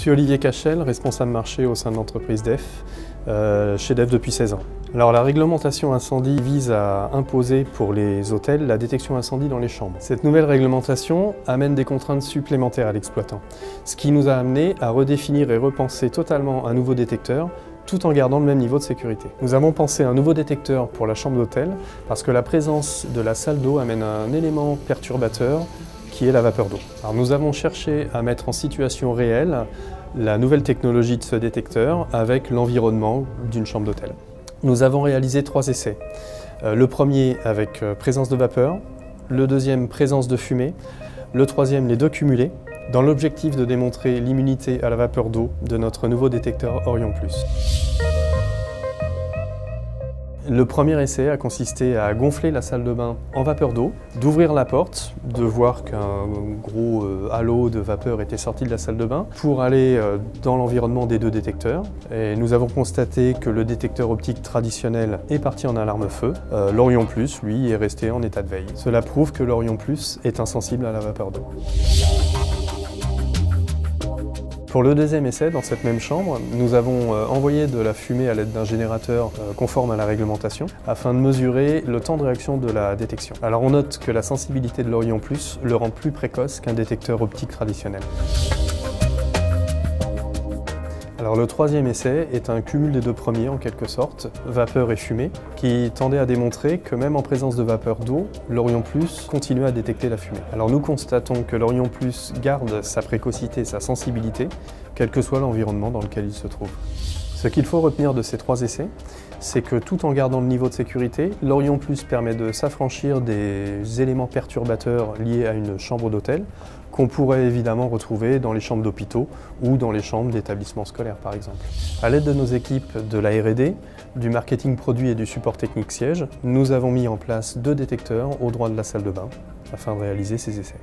suis Olivier Cachel, responsable marché au sein de l'entreprise DEF, chez DEF depuis 16 ans. Alors la réglementation incendie vise à imposer pour les hôtels la détection incendie dans les chambres. Cette nouvelle réglementation amène des contraintes supplémentaires à l'exploitant, ce qui nous a amené à redéfinir et repenser totalement un nouveau détecteur tout en gardant le même niveau de sécurité. Nous avons pensé un nouveau détecteur pour la chambre d'hôtel parce que la présence de la salle d'eau amène un élément perturbateur qui est la vapeur d'eau. Alors nous avons cherché à mettre en situation réelle la nouvelle technologie de ce détecteur avec l'environnement d'une chambre d'hôtel. Nous avons réalisé 3 essais. Le premier avec présence de vapeur, le deuxième présence de fumée, le troisième les deux cumulés, dans l'objectif de démontrer l'immunité à la vapeur d'eau de notre nouveau détecteur Orion+. Le premier essai a consisté à gonfler la salle de bain en vapeur d'eau, d'ouvrir la porte, de voir qu'un gros halo de vapeur était sorti de la salle de bain pour aller dans l'environnement des deux détecteurs. Et nous avons constaté que le détecteur optique traditionnel est parti en alarme feu. L'Orion+, lui, est resté en état de veille. Cela prouve que l'Orion+ est insensible à la vapeur d'eau. Pour le deuxième essai, dans cette même chambre, nous avons envoyé de la fumée à l'aide d'un générateur conforme à la réglementation afin de mesurer le temps de réaction de la détection. Alors on note que la sensibilité de l'Orion+ le rend plus précoce qu'un détecteur optique traditionnel. Alors le troisième essai est un cumul des deux premiers en quelque sorte, vapeur et fumée, qui tendait à démontrer que même en présence de vapeur d'eau, l'Orion+ continuait à détecter la fumée. Alors nous constatons que l'Orion+ garde sa précocité, sa sensibilité, quel que soit l'environnement dans lequel il se trouve. Ce qu'il faut retenir de ces 3 essais, c'est que tout en gardant le niveau de sécurité, l'Orion+ permet de s'affranchir des éléments perturbateurs liés à une chambre d'hôtel qu'on pourrait évidemment retrouver dans les chambres d'hôpitaux ou dans les chambres d'établissements scolaires par exemple. À l'aide de nos équipes de la R&D, du marketing produit et du support technique siège, nous avons mis en place 2 détecteurs au droit de la salle de bain afin de réaliser ces essais.